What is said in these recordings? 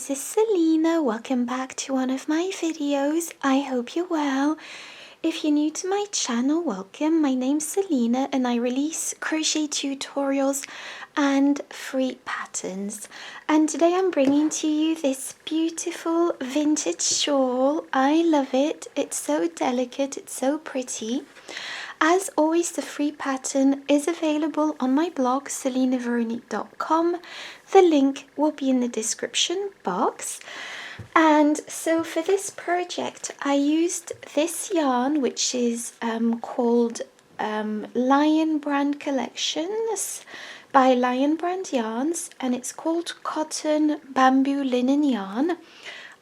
this is Selina. Welcome back to one of my videos. I hope you're well. If you're new to my channel, welcome. My name's Selina and I release crochet tutorials and free patterns. And today I'm bringing to you this beautiful vintage shawl. I love it. It's so delicate, it's so pretty. As always, the free pattern is available on my blog, selinaveronique.com. The link will be in the description box. And so for this project, I used this yarn, which is called Lion Brand Collections by Lion Brand Yarns, and it's called Cotton Bamboo Linen Yarn.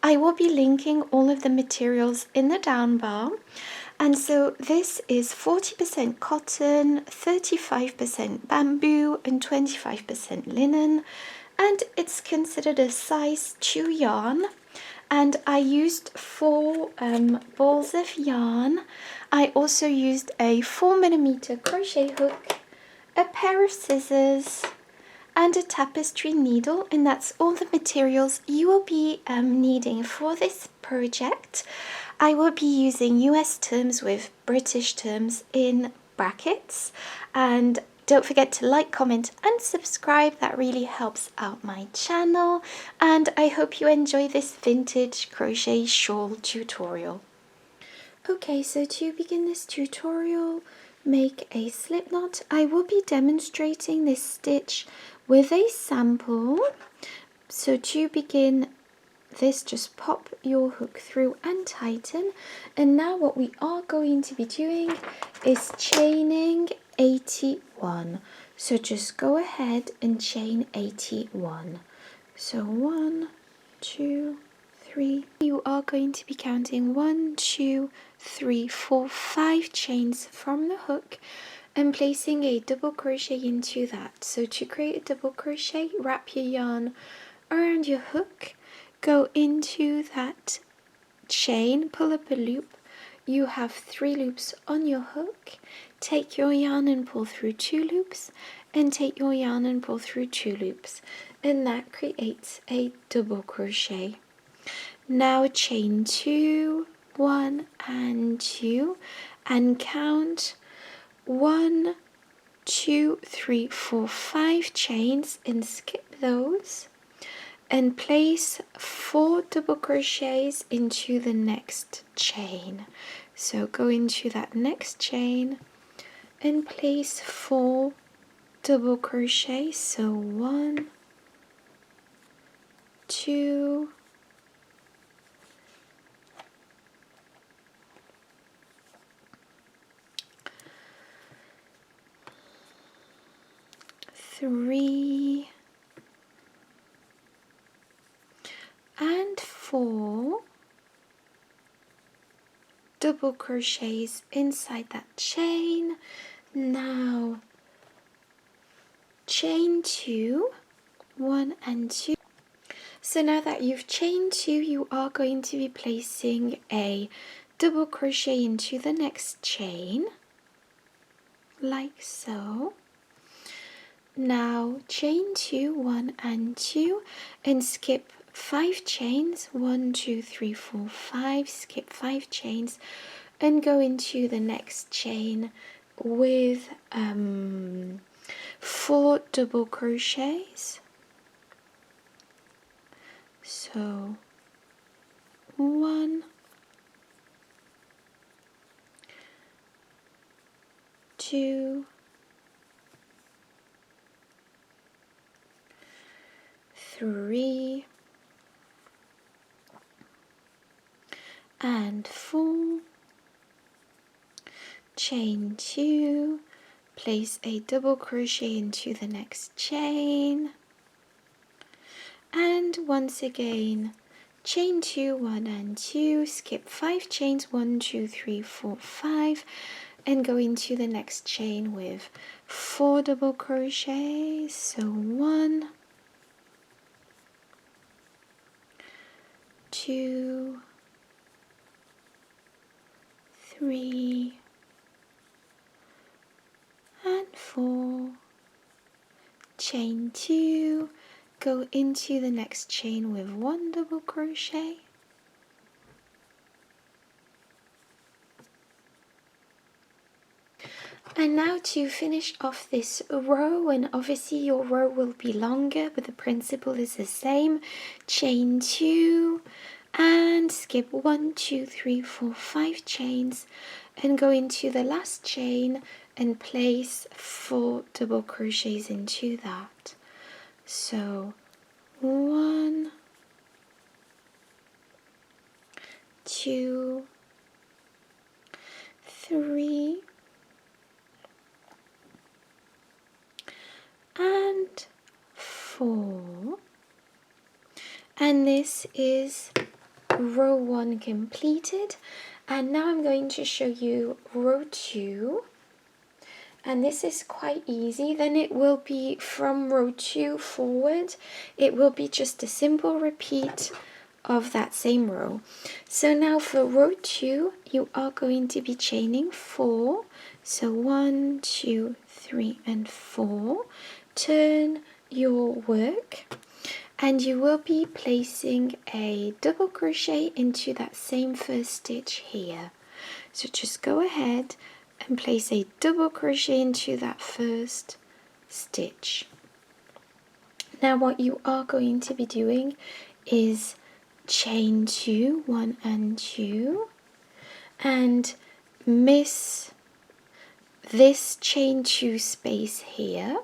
I will be linking all of the materials in the down bar. And so this is 40% cotton, 35% bamboo and 25% linen, and it's considered a size 2 yarn. And I used 4 balls of yarn. I also used a 4mm crochet hook, a pair of scissors and a tapestry needle, and that's all the materials you will be needing for this project. I will be using US terms with British terms in brackets, and don't forget to like, comment and subscribe. That really helps out my channel, and I hope you enjoy this vintage crochet shawl tutorial. Okay, so to begin this tutorial, make a slip knot. I will be demonstrating this stitch with a sample. So to begin this, just pop your hook through and tighten. And now what we are going to be doing is chaining 81. So just go ahead and chain 81. So 1, 2, 3. You are going to be counting 1, 2, 3, 4, 5 chains from the hook and placing a double crochet into that. So to create a double crochet, wrap your yarn around your hook, go into that chain, pull up a loop. You have 3 loops on your hook. Take your yarn and pull through 2 loops, and take your yarn and pull through 2 loops, and that creates a double crochet. Now chain 2, 1 and 2, and count 1, 2, 3, 4, 5 chains and skip those, and place 4 double crochets into the next chain. So go into that next chain and place 4 double crochets. So 1, 2, 3 and 4 double crochets inside that chain. Now chain 2, 1 and 2. So now that you've chained 2, you are going to be placing a double crochet into the next chain, like so. Now chain 2, 1 and 2, and skip 5 chains, 1, 2, 3, 4, 5, skip 5 chains, and go into the next chain with 4 double crochets. So 1, 2, 3 and 4, chain 2, place a double crochet into the next chain, and once again chain 2, 1 and 2, skip 5 chains, 1, 2, 3, 4, 5, and go into the next chain with 4 double crochets. So 1, 2, 3 and 4, chain 2, go into the next chain with 1 double crochet, and now to finish off this row, and obviously your row will be longer but the principle is the same, chain 2 and skip 1, 2, 3, 4, 5 chains and go into the last chain and place 4 double crochets into that. So 1, 2, 3 and 4, and this is row 1 completed. And now I'm going to show you row 2, and this is quite easy. Then it will be from row 2 forward, it will be just a simple repeat of that same row. So now for row 2 you are going to be chaining 4, so 1, 2, 3 and 4. Turn your work and you will be placing a double crochet into that same first stitch here. So just go ahead and place a double crochet into that first stitch. Now what you are going to be doing is chain 2, 1 and 2, and miss this chain 2 space here.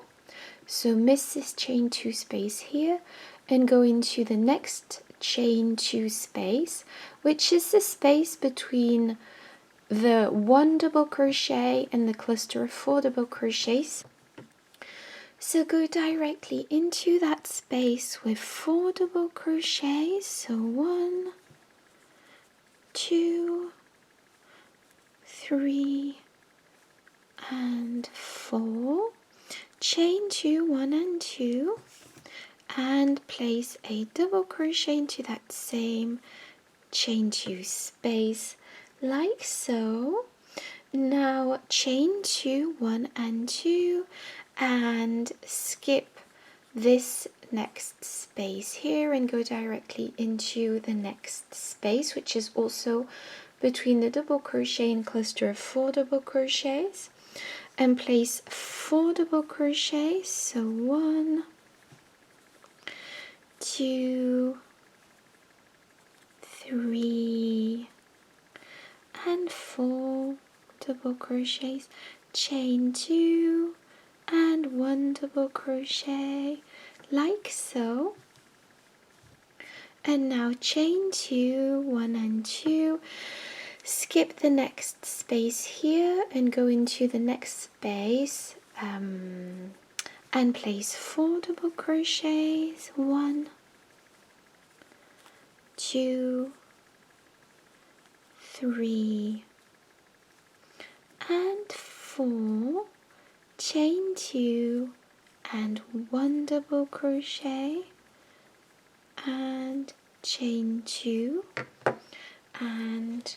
So miss this chain 2 space here and go into the next chain 2 space, which is the space between the 1 double crochet and the cluster of 4 double crochets. So go directly into that space with 4 double crochets. So 1, 2, 3 and 4. Chain 2, 1 and 2, and place a double crochet into that same chain 2 space like so. Now chain 2, 1 and 2 and skip this next space here and go directly into the next space, which is also between the double crochet and cluster of 4 double crochets, and place 4 double crochets. So 1, 2, 3 and 4 double crochets, chain 2 and 1 double crochet like so, and now chain 2, 1 and 2, skip the next space here and go into the next space and place 4 double crochets, 1, 2, 3 and 4, chain 2 and 1 double crochet and chain 2, and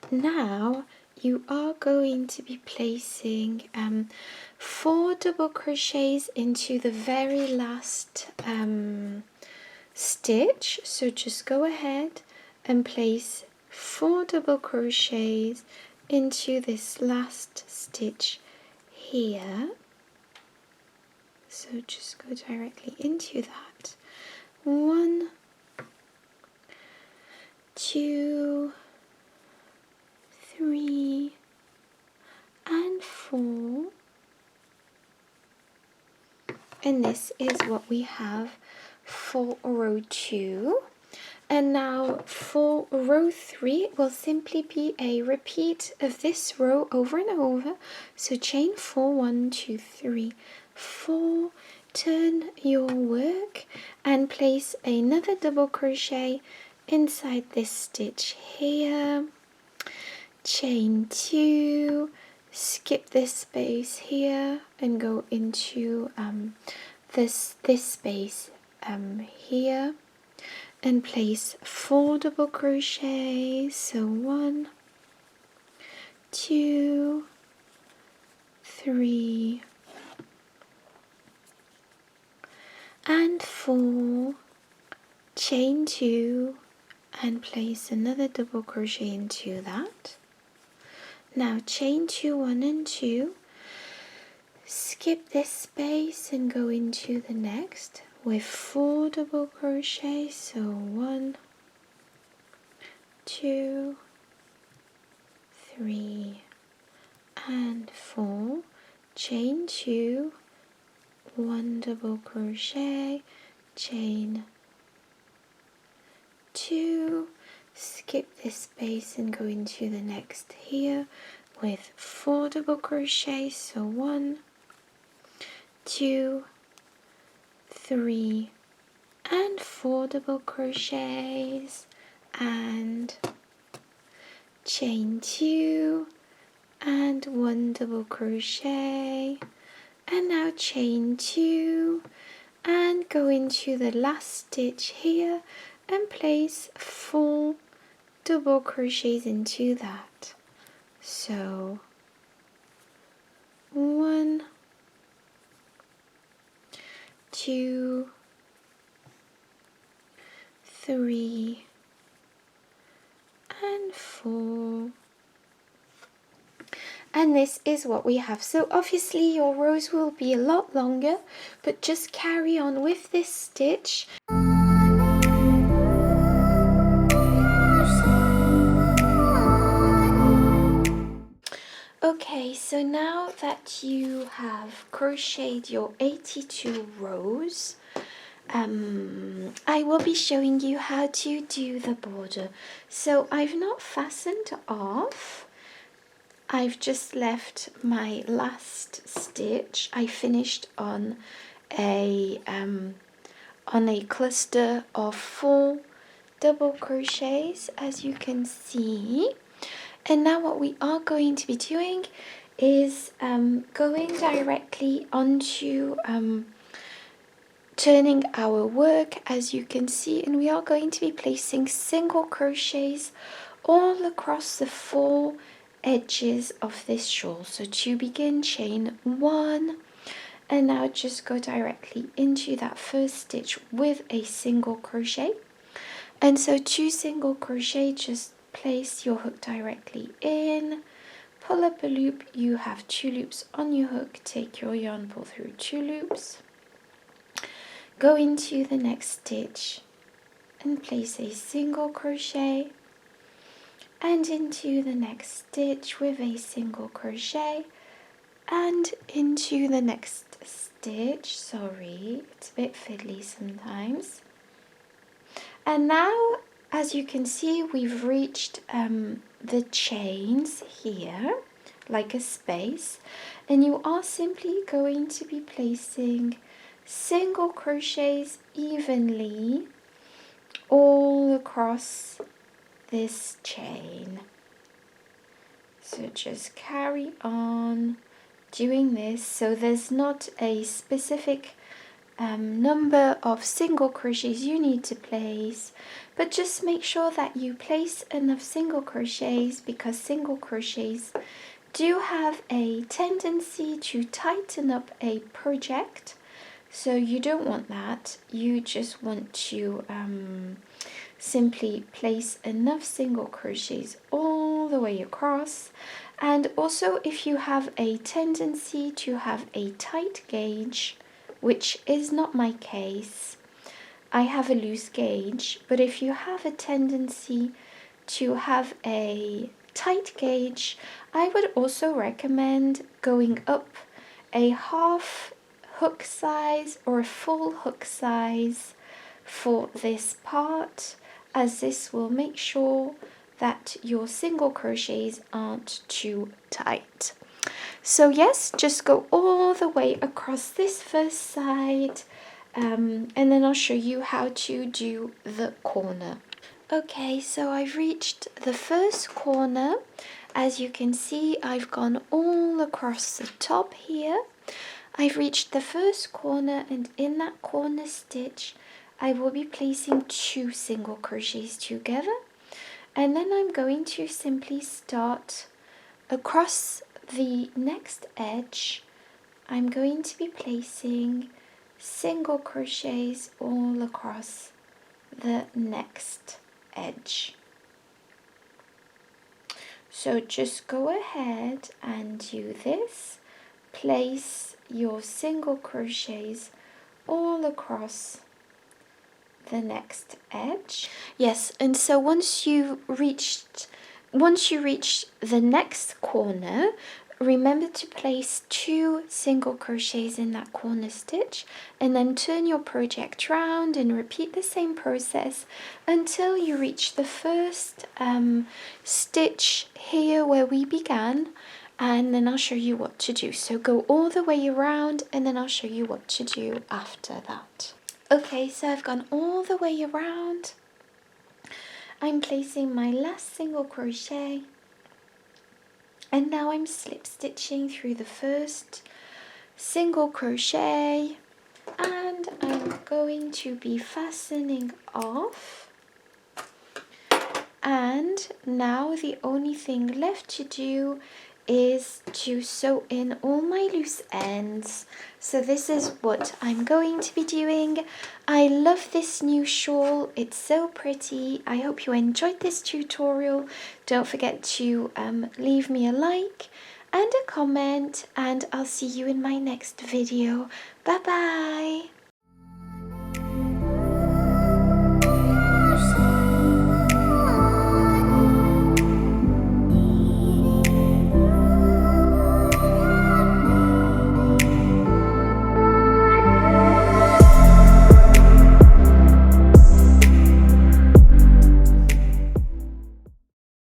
now you are going to be placing 4 double crochets into the very last stitch. So just go ahead and place 4 double crochets into this last stitch here. So just go directly into that. 1, 2, 3 and 4, and this is what we have for row 2. And now for row 3 it will simply be a repeat of this row over and over. So chain 4, 1, 2, 3, 4, turn your work and place another double crochet inside this stitch here, chain 2, skip this space here and go into this space here and place 4 double crochets. So 1, 2, 3 and 4, chain 2 and place another double crochet into that. Now chain 2, 1 and 2, skip this space and go into the next with 4 double crochet. So 1, 2, 3 and 4, chain 2, 1 double crochet, chain 2, skip this space and go into the next here with 4 double crochet. So 1, 2, 3 and 4 double crochets and chain 2 and 1 double crochet, and now chain 2 and go into the last stitch here and place 4 double crochets into that. So 1, 2, 3 and 4, and this is what we have. So obviously your rows will be a lot longer, but just carry on with this stitch. Okay, so now that you have crocheted your 82 rows, I will be showing you how to do the border. So I've not fastened off. I've just left my last stitch. I finished on a cluster of 4 double crochets, as you can see. And now what we are going to be doing is going directly onto turning our work, as you can see, and we are going to be placing single crochets all across the 4 edges of this shawl. So to begin, chain 1, and now just go directly into that first stitch with a single crochet. And so 2 single crochet, just place your hook directly in, pull up a loop. You have 2 loops on your hook, take your yarn, pull through 2 loops, go into the next stitch and place a single crochet, and into the next stitch with a single crochet, and into the next stitch. Sorry, it's a bit fiddly sometimes. And now, as you can see, we've reached the chains here, like a space, and you are simply going to be placing single crochets evenly all across this chain. So just carry on doing this. So there's not a specific number of single crochets you need to place, but just make sure that you place enough single crochets, because single crochets do have a tendency to tighten up a project. So you don't want that. You just want to simply place enough single crochets all the way across. And also, if you have a tendency to have a tight gauge, which is not my case, I have a loose gauge, but if you have a tendency to have a tight gauge, I would also recommend going up a half hook size or a full hook size for this part, as this will make sure that your single crochets aren't too tight. So yes, just go all the way across this first side, and then I'll show you how to do the corner. Okay, so I've reached the first corner. As you can see, I've gone all across the top here. I've reached the first corner, and in that corner stitch I will be placing 2 single crochets together, and then I'm going to simply start across the next edge. I'm going to be placing single crochets all across the next edge. So just go ahead and do this. Place your single crochets all across the next edge. Yes, and so once you reach the next corner, remember to place 2 single crochets in that corner stitch, and then turn your project round and repeat the same process until you reach the first stitch here where we began, and then I'll show you what to do. So go all the way around and then I'll show you what to do after that. Okay, so I've gone all the way around. I'm placing my last single crochet, and now I'm slip stitching through the first single crochet, and I'm going to be fastening off. And now the only thing left to do is to sew in all my loose ends. So this is what I'm going to be doing. I love this new shawl, it's so pretty. I hope you enjoyed this tutorial. Don't forget to leave me a like and a comment, and I'll see you in my next video. Bye bye.